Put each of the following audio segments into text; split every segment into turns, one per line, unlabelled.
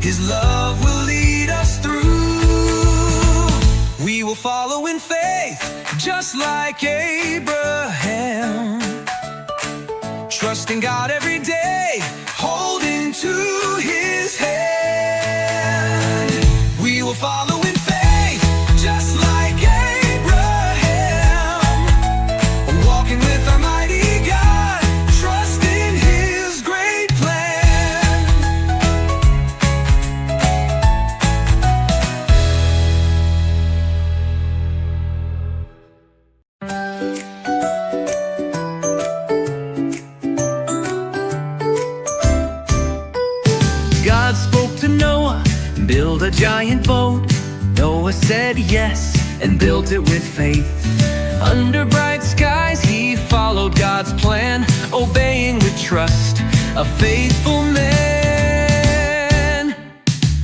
His love will lead us through. We will follow in faith, just like Abraham, trusting God every day, holding to His hand. We will follow in faith, just like Abraham, walking with our mighty God, trusting His great plan. God spoke to Noah, build a giant boat. Noah said yes and built it with faith. Under bright skies he followed God's plan, obeying with trust, a faithful man.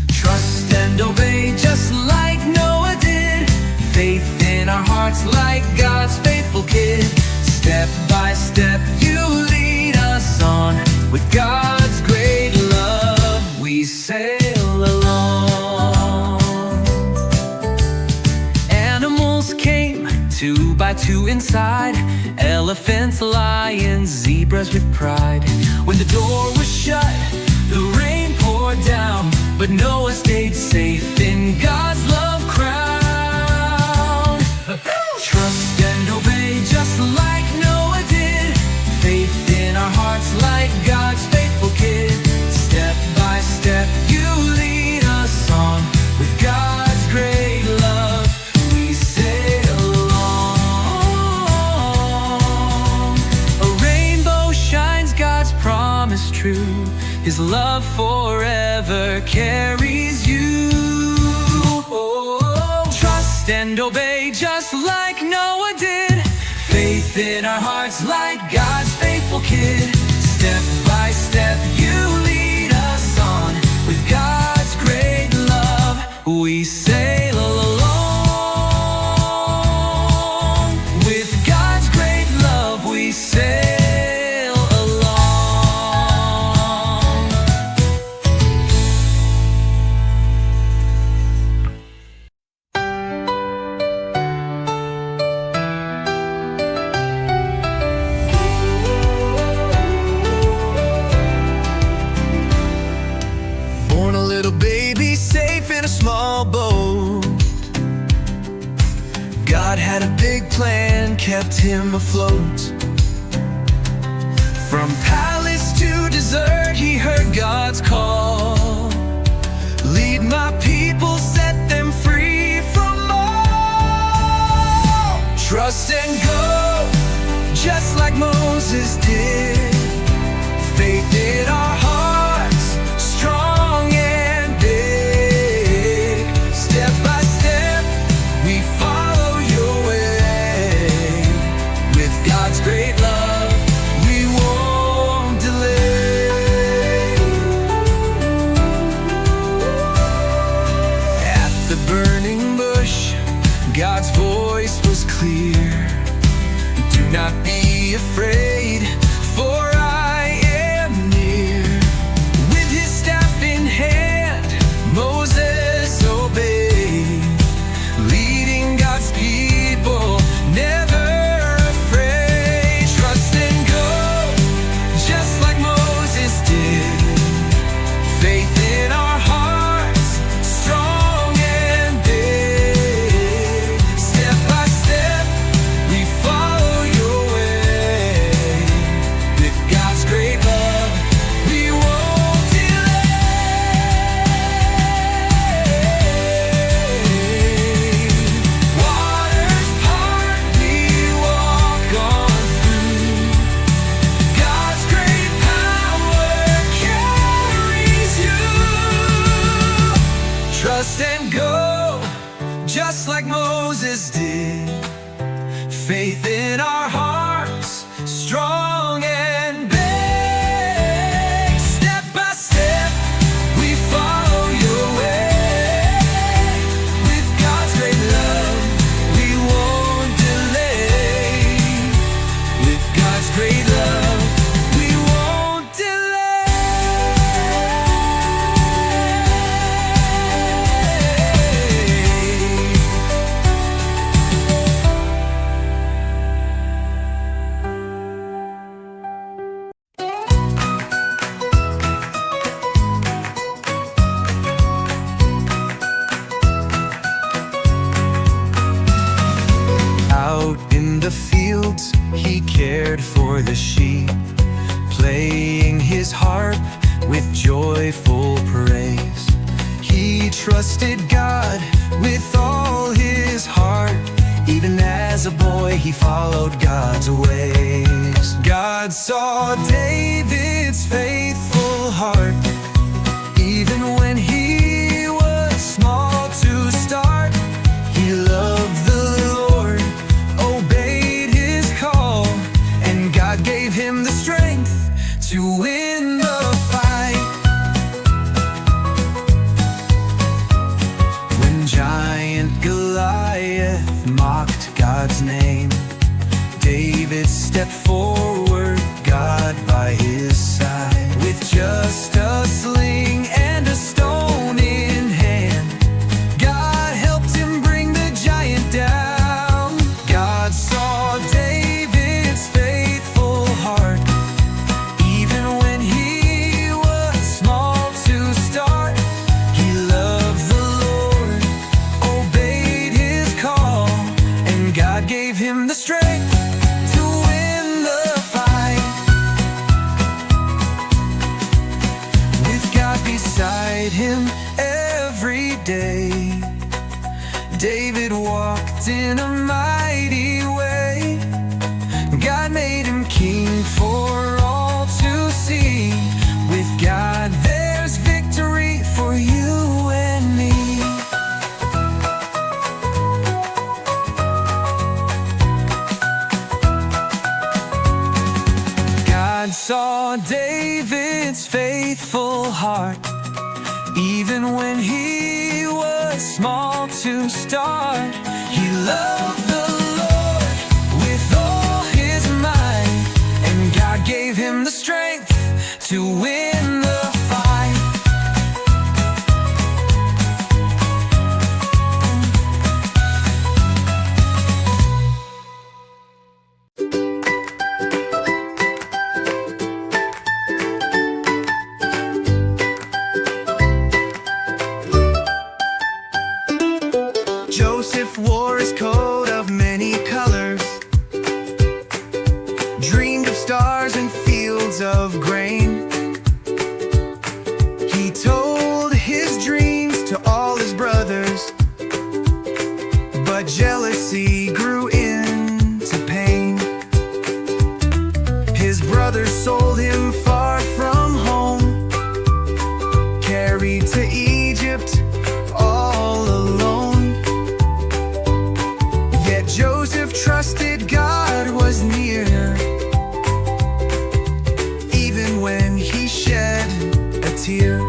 Trust and obey just like Noah did, faith in our hearts like God's faithful kid. Step by step you lead us on, with God's great love we sail along. Animals came 2 by 2 inside, elephants, lions, zebras with pride. When the door was shut, the rain poured down, but Noah stayed safe in God's love crown. Trust and obey just like Noah did, faith in our hearts like God's faithful kid. Step by step you lead us on, with God's great love we sail along. A rainbow shines, God's promise true, His love forever carries you. Oh, trust and obey just like Noah did, faith in our hearts like God's faithful kid. Step by step you lead us on, with God's great love we sail along. With God's great love we sail along. Born a little baby, safe in a small boat. God had a big plan, kept him afloat. From palace to desert, he heard God's call. Lead my people, set them free from all. Trust and go, just like Moses did. Faith in our hearts, strong and big. Step by step, we follow your way. With God's great love, we won't delay. At the burning bush, God's voice was clear. Do not be afraid, for I am near. With his staff in hand, Moses obeyed, leading God's people, never afraid. Trust and go, just like Moses did. Faith in our hearts, strong and big. Step by step, we follow your way. With God's great love, we won't delay. Waters part, we walk on through. God's great power carries you. Trust and go, just like Moses did. Faith in our hearts, strong and big. Step by step, we follow your way. With God's great love, we won't delay. With God's great love, we won't delay. trusted God with all his heart. Even as a boy, he followed God's ways. God saw David's faithful heart. Even when he was small to start, he loved the Lord, obeyed his call, and God gave him the strength to win the fight. When giant Goliath mocked God's name, David stepped forward, God by his side. With just a sling and a stone in hand, God helped him bring the giant down. God saw David's faithful heart. Even when he was small to start, he loved the Lord, obeyed his call, and God gave him the strength to win the fight. With God beside him every day, David walked in a mighty way. God made him king for all to see. With God there's victory for you and me. God saw David's faithful heart. Even when he was small to start, he loved the Lord with all his might, and God gave him the strength to win the fight. Joseph wore his coat of many colors, dreamed of stars and fields of grain. He told his dreams to all his brothers, but jealousy grew into pain. His brothers sold him far from home, carried to Egypt all alone. Joseph trusted God was near, even when he shed a tear.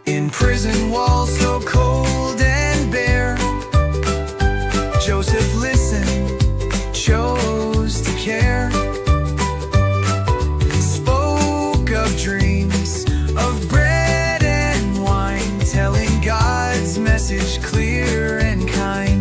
In prison walls so cold and bare, Joseph listened, chose to care. Spoke of dreams, of bread and wine, telling God's message clear and kind.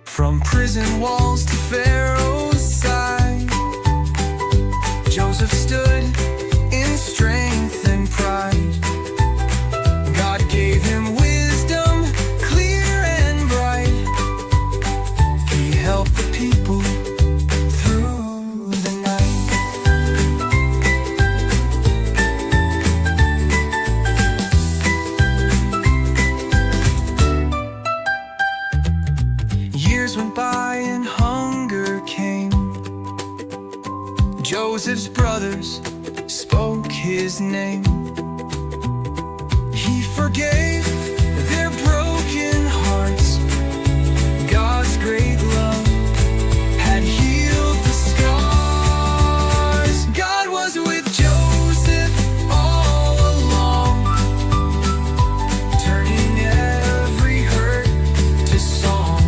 From prison walls to Pharaoh's side, Joseph stood in strength and pride. God gave him wisdom, clear and bright. He helped the people through the night. Years went by and hunger came. Joseph's brothers spoke his name. He forgave their broken hearts. God's great love had healed the scars. God was with Joseph all along, turning every hurt to song.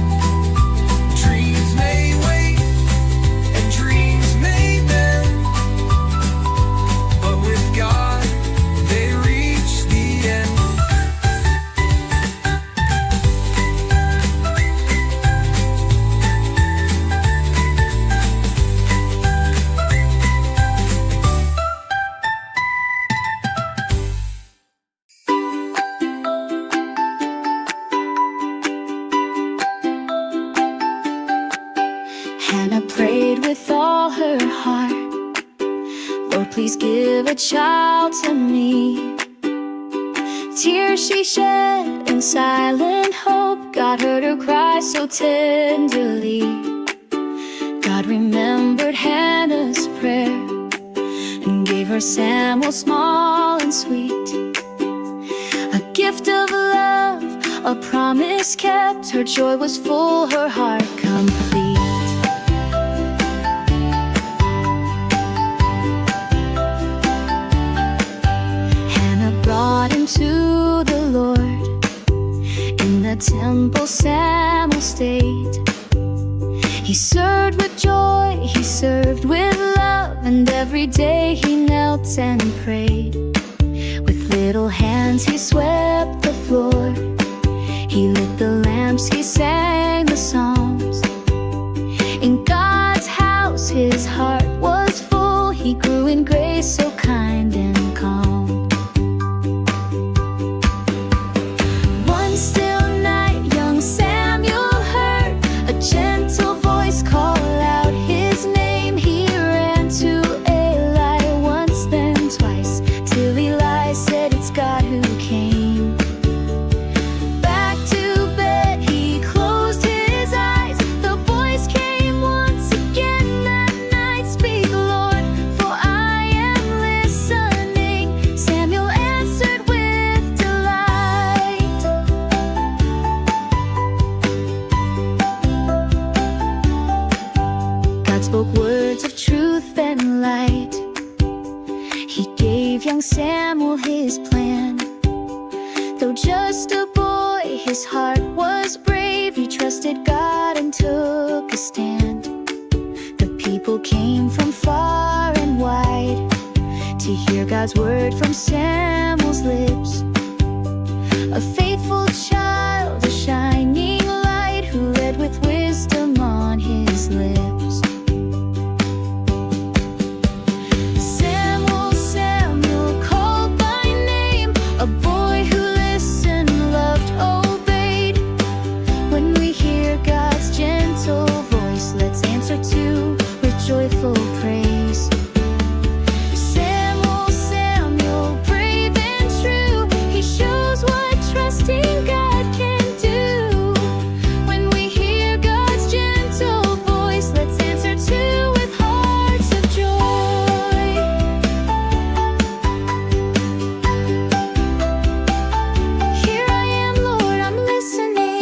Dreams may wait and dreams may bend, but with God they reach the end.
please give a child to me. Tears she shed in silent hope, God heard her cry so tenderly. God remembered Hannah's prayer and gave her Samuel small and sweet, a gift of love, a promise kept. Her joy was full, her heart complete. Hannah brought him to the Lord. In the temple Samuel stayed. He served with joy, he served with love, and every day he knelt and prayed. With little hands he swept the floor, he lit the lamps, he sang the psalms. In God's house his heart was full, he grew in grace so kind and calm. One still night young Samuel heard a gentle voice call out his name. He ran to Eli once, then twice, till Eli said, "It's God who came." Back to bed he closed his eyes. The voice came once again that night, "Speak, Lord, for I am listening." Samuel answered with delight. God spoke words of truth and light. He gave young Samuel his plan. Though just a boy, his heart was brave. He trusted God and took a stand. The people came from far and wide to hear God's word from Samuel's lips. A faithful child, a shining light, who led with wisdom on his lips. Samuel, Samuel, called by name, a boy who listened, loved, obeyed. When we hear God's gentle voice, let's answer too with joyful praise. Samuel, Samuel, brave and true, he shows what trusting God can do. When we hear God's gentle voice, let's answer too with hearts of joy. Here I am, Lord, I'm listening.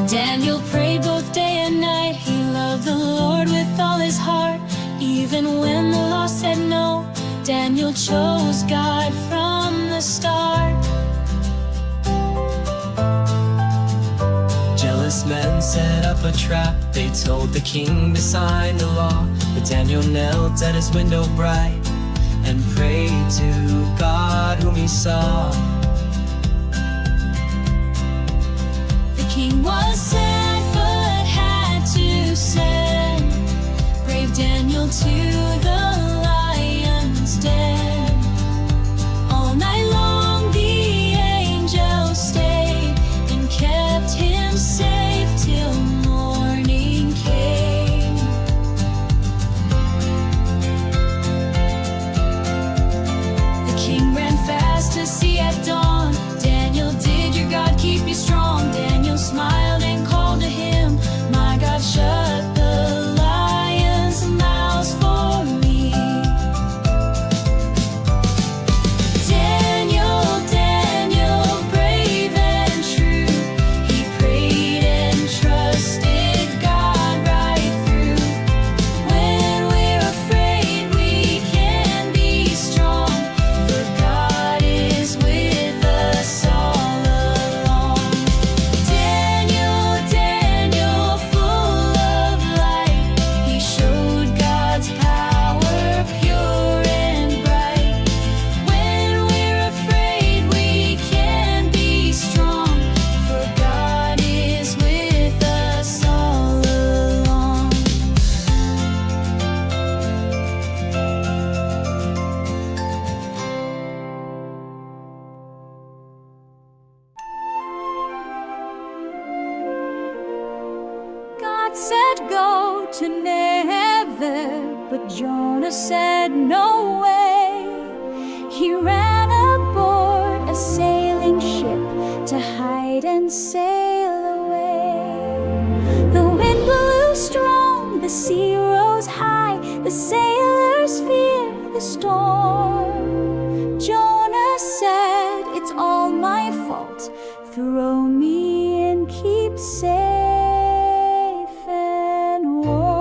Daniel prayed both day and night. He loved the Lord with all his heart. Even when the law said no, Daniel chose God from the start.
Jealous men set up a trap. They told the king to sign the law, but Daniel knelt at his window bright and prayed to God whom he saw.
The king was sad but had to send brave Daniel to the lion's den. All night long the angel stayed and kept him safe till morning came. The king ran fast to see at dawn. Daniel, did your God keep you strong? Daniel smiled and called to him, "My God shut the lions' mouths for but Jonah said no way. He ran aboard a sailing ship to hide and sail away. The wind blew strong, the sea rose high, the sailors feared the storm. Jonah said, "It's all my fault. Throw me in, keep safe and warm."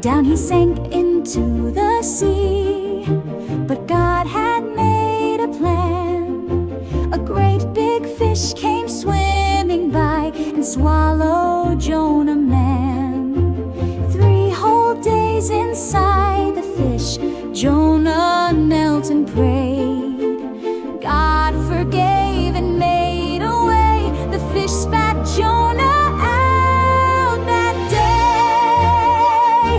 Down he sank into the sea, but God had made a plan. A great big fish came swimming by and swallowed Jonah man. 3 whole days inside the fish, Jonah knelt and prayed. God forgave and made a way. The fish spat Jonah out that day.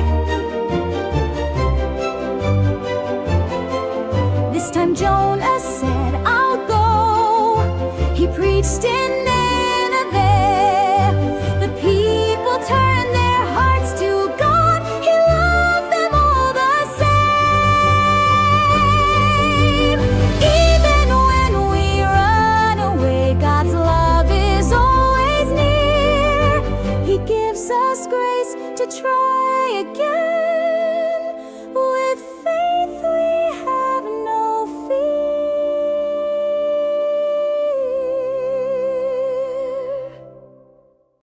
This time Jonah said, "I'll go." He preached in Nineveh. The people turned their hearts to God. He loved them all the same. Even when we run away, God's love is always near. He gives us grace to try again.